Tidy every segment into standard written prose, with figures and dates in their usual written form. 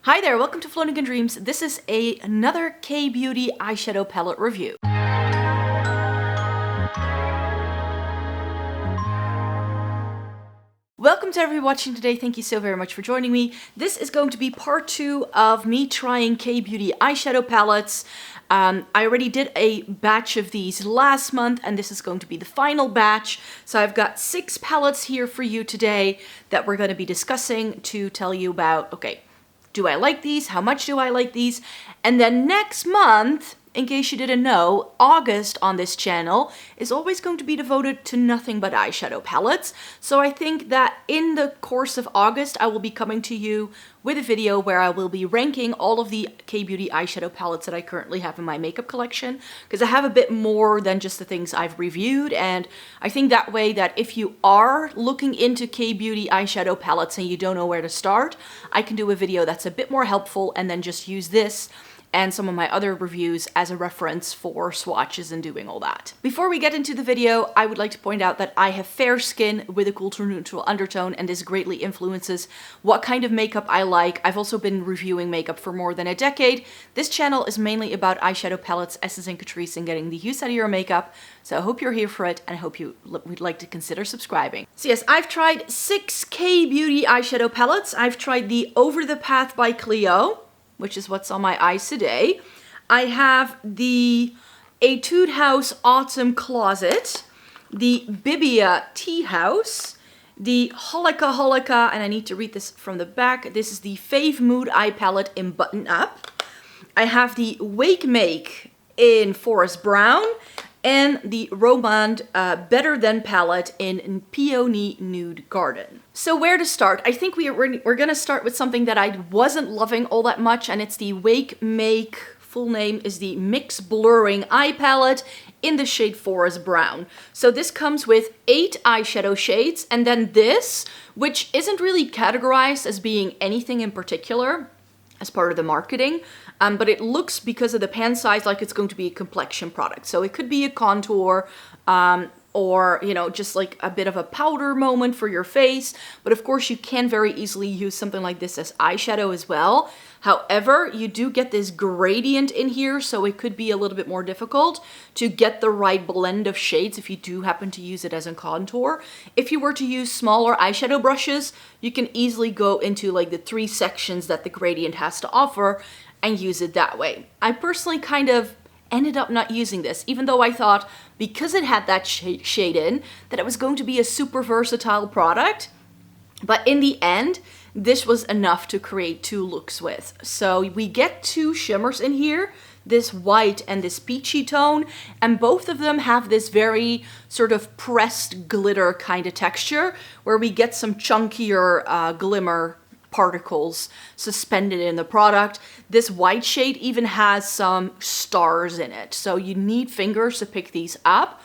Hi there, welcome to Floating in Dreams. This is another K-Beauty eyeshadow palette review. Welcome to everyone watching today. Thank you so very much for joining me. This is going to be part 2 of me trying K-Beauty eyeshadow palettes. I already did a batch of these last month, and this is going to be the final batch. So I've got 6 palettes here for you today that we're going to be discussing to tell you about, okay, do I like these? How much do I like these? And then next month, in case you didn't know, August on this channel is always going to be devoted to nothing but eyeshadow palettes. So I think that in the course of August, I will be coming to you with a video where I will be ranking all of the K-Beauty eyeshadow palettes that I currently have in my makeup collection, because I have a bit more than just the things I've reviewed. And I think that way that if you are looking into K-Beauty eyeshadow palettes and you don't know where to start, I can do a video that's a bit more helpful and then just use this and some of my other reviews as a reference for swatches and doing all that. Before we get into the video, I would like to point out that I have fair skin with a cool to neutral undertone, and this greatly influences what kind of makeup I like. I've also been reviewing makeup for more than a decade. This channel is mainly about eyeshadow palettes, essence, and Catrice, and getting the use out of your makeup. So I hope you're here for it, and I hope you would like to consider subscribing. So yes, I've tried 6 K-Beauty eyeshadow palettes. I've tried the Over the Path by Clio, which is what's on my eyes today. I have the Etude House Autumn Closet, the Bibia Tea House, the Holika, and I need to read this from the back. This is the Fave Mood Eye Palette in Button Up. I have the WAKEMAKE in Forest Brown, and the Romand Better Than palette in Peony Nude Garden. So where to start? I think we're gonna start with something that I wasn't loving all that much, and it's the WAKEMAKE, full name is the Mix Blurring Eye Palette in the shade Forest Brown. So this comes with 8 eyeshadow shades, and then this, which isn't really categorized as being anything in particular as part of the marketing, but it looks, because of the pan size, like it's going to be a complexion product. So it could be a contour, or, you know, just like a bit of a powder moment for your face. But of course, you can very easily use something like this as eyeshadow as well. However, you do get this gradient in here, so it could be a little bit more difficult to get the right blend of shades if you do happen to use it as a contour. If you were to use smaller eyeshadow brushes, you can easily go into like the 3 sections that the gradient has to offer and use it that way. I personally kind of ended up not using this, even though I thought, because it had that shade in, that it was going to be a super versatile product. But in the end, this was enough to create 2 looks with. So we get 2 shimmers in here, this white and this peachy tone, and both of them have this very sort of pressed glitter kind of texture, where we get some chunkier glimmer particles suspended in the product. This white shade even has some stars in it, so you need fingers to pick these up.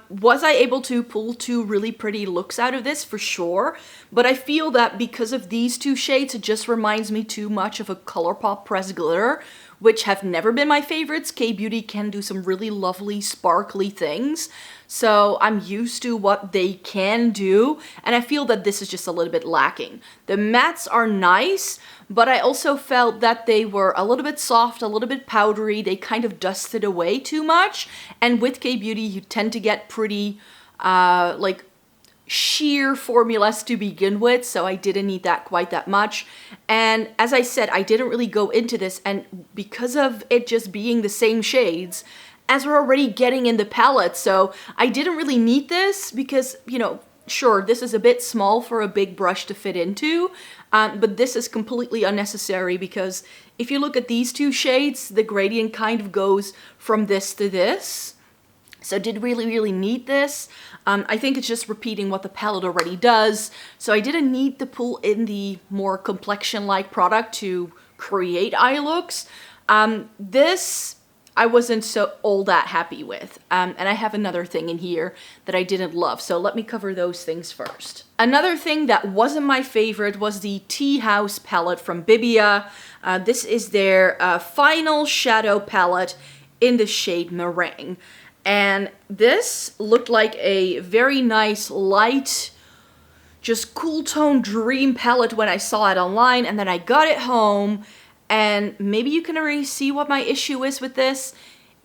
Was I able to pull 2 really pretty looks out of this? For sure, but I feel that because of these 2 shades, it just reminds me too much of a ColourPop pressed glitter, which have never been my favorites. K-Beauty can do some really lovely sparkly things, so I'm used to what they can do, and I feel that this is just a little bit lacking. The mattes are nice, but I also felt that they were a little bit soft, a little bit powdery. They kind of dusted away too much, and with K-Beauty you tend to get pretty like sheer formulas to begin with, so I didn't need that quite that much. And as I said, I didn't really go into this, and because of it just being the same shades as we're already getting in the palette, so I didn't really need this because, you know, sure, this is a bit small for a big brush to fit into, but this is completely unnecessary, because if you look at these 2 shades, the gradient kind of goes from this to this. So did really need this? I think it's just repeating what the palette already does. So I didn't need to pull in the more complexion-like product to create eye looks. This I wasn't so all that happy with. And I have another thing in here that I didn't love. So let me cover those things first. Another thing that wasn't my favorite was the Tea House palette from Bibia. This is their final shadow palette in the shade Meringue. And this looked like a very nice light just cool tone dream palette when I saw it online, and then I got it home, and maybe you can already see what my issue is with this.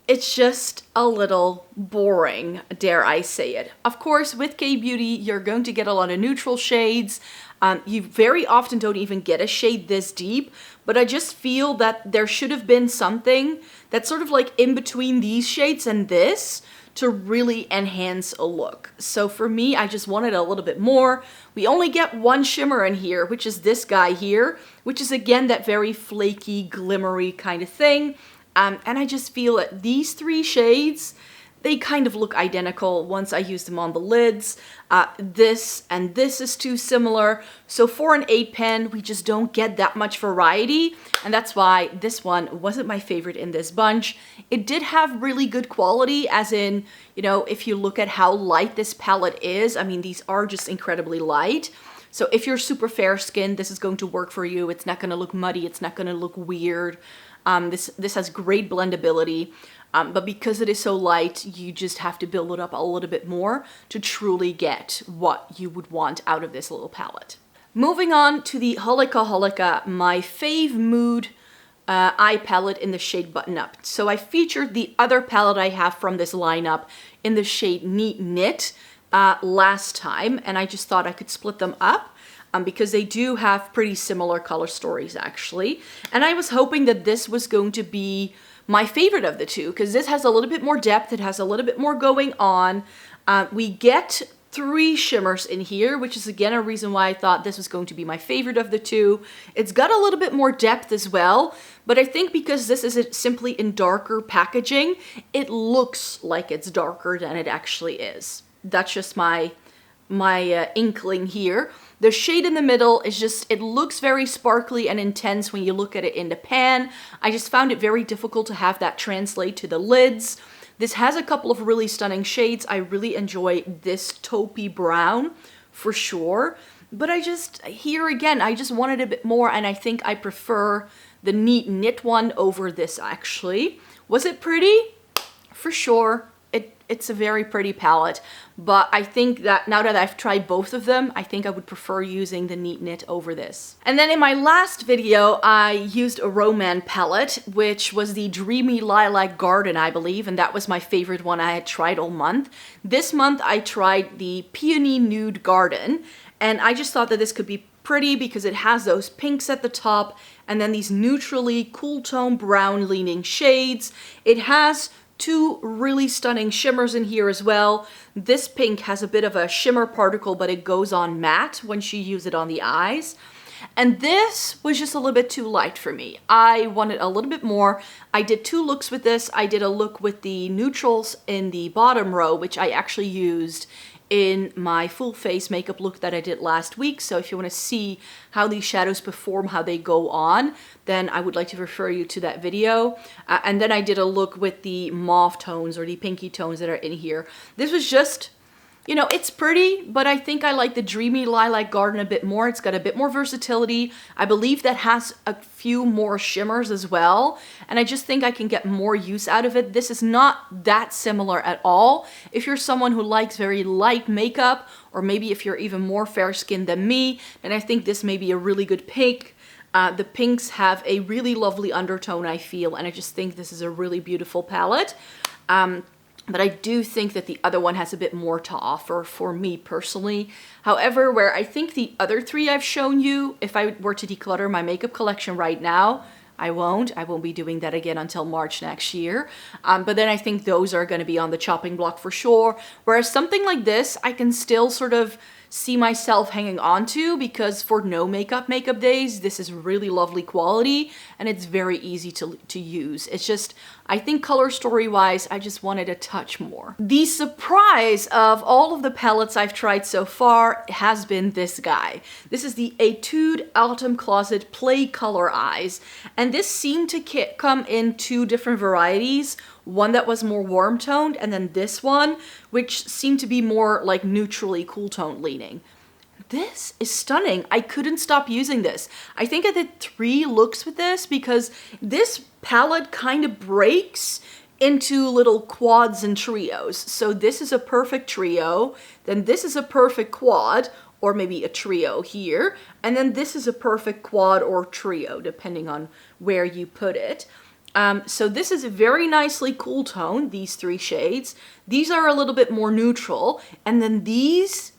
It's just a little boring, dare I say it. Of course, with K-Beauty, you're going to get a lot of neutral shades. You very often don't even get a shade this deep, but I just feel that there should have been something that's sort of like in between these shades and this to really enhance a look. So for me, I just wanted a little bit more. We only get one shimmer in here, which is this guy here, which is again that very flaky, glimmery kind of thing. And I just feel that these three shades, they kind of look identical once I use them on the lids. This and this is too similar. So for an 8 pen, we just don't get that much variety. And that's why this one wasn't my favorite in this bunch. It did have really good quality, as in, you know, if you look at how light this palette is, I mean, these are just incredibly light. So if you're super fair skinned, this is going to work for you. It's not going to look muddy. It's not going to look weird. This has great blendability, but because it is so light, you just have to build it up a little bit more to truly get what you would want out of this little palette. Moving on to the Holika Holika, my fave mood eye palette in the shade Button Up. So I featured the other palette I have from this lineup in the shade Neat Knit last time, and I just thought I could split them up. Because they do have pretty similar color stories actually. And I was hoping that this was going to be my favorite of the two, because this has a little bit more depth, it has a little bit more going on. We get 3 shimmers in here, which is again a reason why I thought this was going to be my favorite of the two. It's got a little bit more depth as well, but I think because this is simply in darker packaging, it looks like it's darker than it actually is. That's just my inkling here. The shade in the middle is just, it looks very sparkly and intense when you look at it in the pan. I just found it very difficult to have that translate to the lids. This has a couple of really stunning shades. I really enjoy this taupey brown for sure. But here again, I just wanted a bit more, and I think I prefer the Neat Knit one over this actually. Was it pretty? For sure. It's a very pretty palette, but I think that now that I've tried both of them, I think I would prefer using the Neat Knit over this. And then in my last video, I used a Roman palette, which was the Dreamy Lilac Garden, I believe, and that was my favorite one I had tried all month. This month, I tried the Peony Nude Garden, and I just thought that this could be pretty because it has those pinks at the top, and then these neutrally cool tone brown leaning shades. It has 2 really stunning shimmers in here as well. This pink has a bit of a shimmer particle, but it goes on matte once you use it on the eyes. And this was just a little bit too light for me. I wanted a little bit more. I did 2 looks with this. I did a look with the neutrals in the bottom row, which I actually used in my full face makeup look that I did last week. So if you want to see how these shadows perform, how they go on, then I would like to refer you to that video. And then I did a look with the mauve tones or the pinky tones that are in here. This was just, you know, it's pretty, but I think I like the Dreamy Lilac Garden a bit more. It's got a bit more versatility. I believe that has a few more shimmers as well, and I just think I can get more use out of it. This is not that similar at all. If you're someone who likes very light makeup, or maybe if you're even more fair-skinned than me, then I think this may be a really good pick. The pinks have a really lovely undertone, I feel, and I just think this is a really beautiful palette. But I do think that the other one has a bit more to offer for me personally. However, where I think the other 3 I've shown you, if I were to declutter my makeup collection right now, I won't be doing that again until March next year. But then I think those are going to be on the chopping block for sure. Whereas something like this, I can still sort of see myself hanging on to, because for no makeup days, this is really lovely quality and it's very easy to use. It's just, I think color story wise, I just wanted a touch more. The surprise of all of the palettes I've tried so far has been this guy. This is the Etude Autumn Closet Play Color Eyes, and this seemed to come in 2 different varieties. One that was more warm toned, and then this one, which seemed to be more like neutrally cool tone leaning. This is stunning. I couldn't stop using this. I think I did 3 looks with this because this palette kind of breaks into little quads and trios. So this is a perfect trio, then this is a perfect quad, or maybe a trio here. And then this is a perfect quad or trio, depending on where you put it. So this is a very nicely cool tone, these 3 shades. These are a little bit more neutral. And then these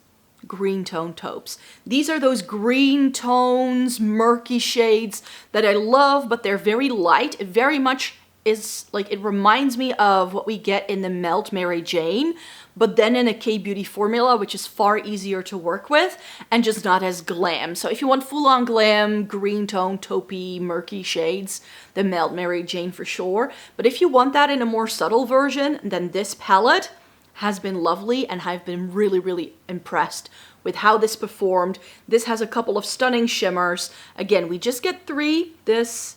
green tone taupes. These are those green tones, murky shades that I love, but they're very light. It very much is like, it reminds me of what we get in the Melt Mary Jane, but then in a K-Beauty formula, which is far easier to work with and just not as glam. So if you want full-on glam, green tone, taupey, murky shades, the Melt Mary Jane for sure. But if you want that in a more subtle version, then this palette has been lovely, and I've been really, really impressed with how this performed. This has a couple of stunning shimmers. Again, we just get 3, this,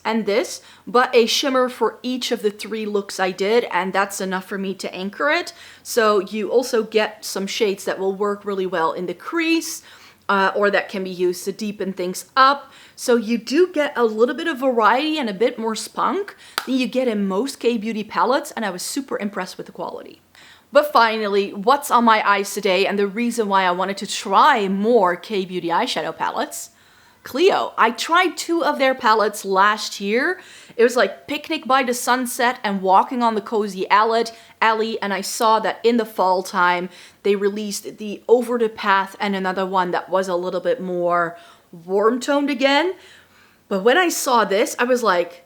and this, but a shimmer for each of the 3 looks I did, and that's enough for me to anchor it. So you also get some shades that will work really well in the crease, or that can be used to deepen things up. So you do get a little bit of variety and a bit more spunk than you get in most K-Beauty palettes, and I was super impressed with the quality. But finally, what's on my eyes today, and the reason why I wanted to try more K-Beauty eyeshadow palettes: Clio. I tried 2 of their palettes last year. It was like Picnic by the Sunset and Walking on the Cozy Alley, and I saw that in the fall time they released the Over the Path and another one that was a little bit more warm toned again. But when I saw this, I was like,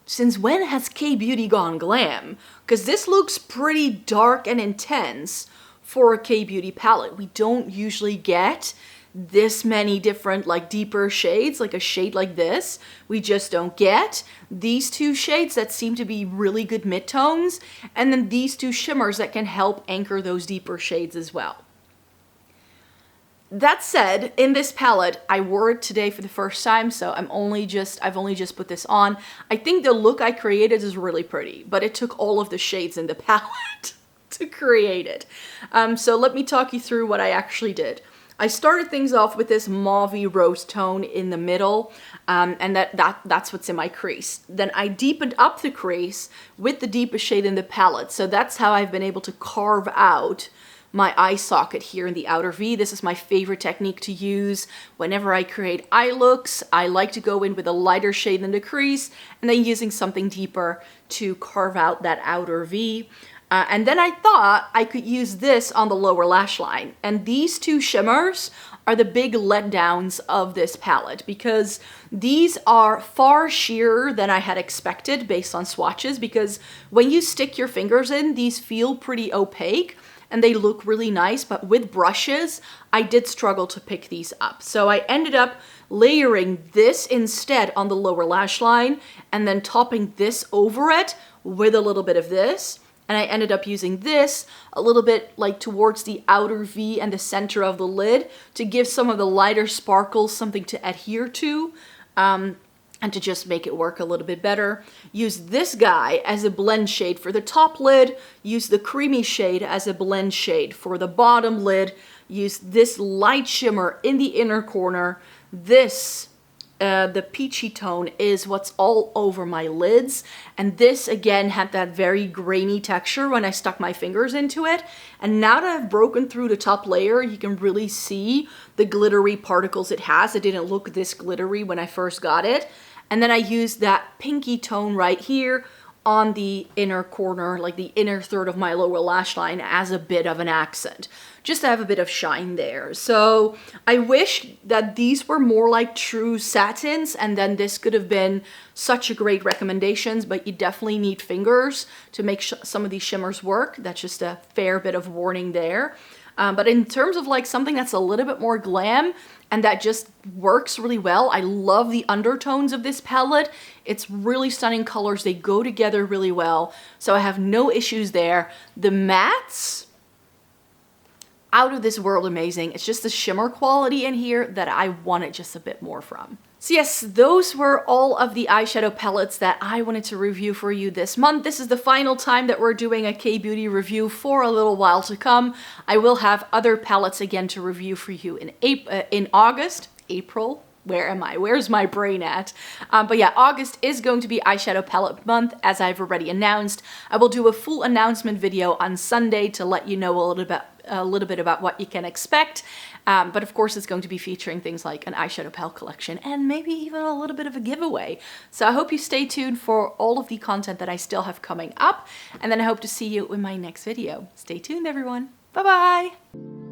since when has K-Beauty gone glam? Because this looks pretty dark and intense for a K-Beauty palette. We don't usually get this many different, like, deeper shades, like a shade like this. We just don't get these 2 shades that seem to be really good midtones, and then these 2 shimmers that can help anchor those deeper shades as well. That said, in this palette, I wore it today for the first time, so I've only just put this on. I think the look I created is really pretty, but it took all of the shades in the palette to create it. So let me talk you through what I actually did. I started things off with this mauvey rose tone in the middle, and that's what's in my crease. Then I deepened up the crease with the deepest shade in the palette, so that's how I've been able to carve out my eye socket here in the outer V. This is my favorite technique to use whenever I create eye looks. I like to go in with a lighter shade in the crease and then using something deeper to carve out that outer V. And then I thought I could use this on the lower lash line. And these 2 shimmers are the big letdowns of this palette, because these are far sheerer than I had expected based on swatches, because when you stick your fingers in, these feel pretty opaque and they look really nice, but with brushes, I did struggle to pick these up. So I ended up layering this instead on the lower lash line and then topping this over it with a little bit of this. And I ended up using this a little bit like towards the outer V and the center of the lid to give some of the lighter sparkles something to adhere to, and to just make it work a little bit better. Use this guy as a blend shade for the top lid. Use the creamy shade as a blend shade for the bottom lid. Use this light shimmer in the inner corner. This the peachy tone is what's all over my lids, and this again had that very grainy texture when I stuck my fingers into it. And now that I've broken through the top layer, you can really see the glittery particles it has. It didn't look this glittery when I first got it. And then I used that pinky tone right here on the inner corner, like the inner third of my lower lash line, as a bit of an accent, just to have a bit of shine there. So I wish that these were more like true satins, and then this could have been such a great recommendations, but you definitely need fingers to make some of these shimmers work. That's just a fair bit of warning there. But in terms of like something that's a little bit more glam and that just works really well, I love the undertones of this palette. It's really stunning colors. They go together really well. So I have no issues there. The mattes, out of this world amazing. It's just the shimmer quality in here that I wanted just a bit more from. So yes, those were all of the eyeshadow palettes that I wanted to review for you this month. This is the final time that we're doing a K-Beauty review for a little while to come. I will have other palettes again to review for you in August, April. Where am I? Where's my brain at? But yeah, August is going to be eyeshadow palette month, as I've already announced. I will do a full announcement video on Sunday to let you know a a little bit about what you can expect. But of course it's going to be featuring things like an eyeshadow palette collection and maybe even a little bit of a giveaway. So I hope you stay tuned for all of the content that I still have coming up. And then I hope to see you in my next video. Stay tuned, everyone. Bye bye.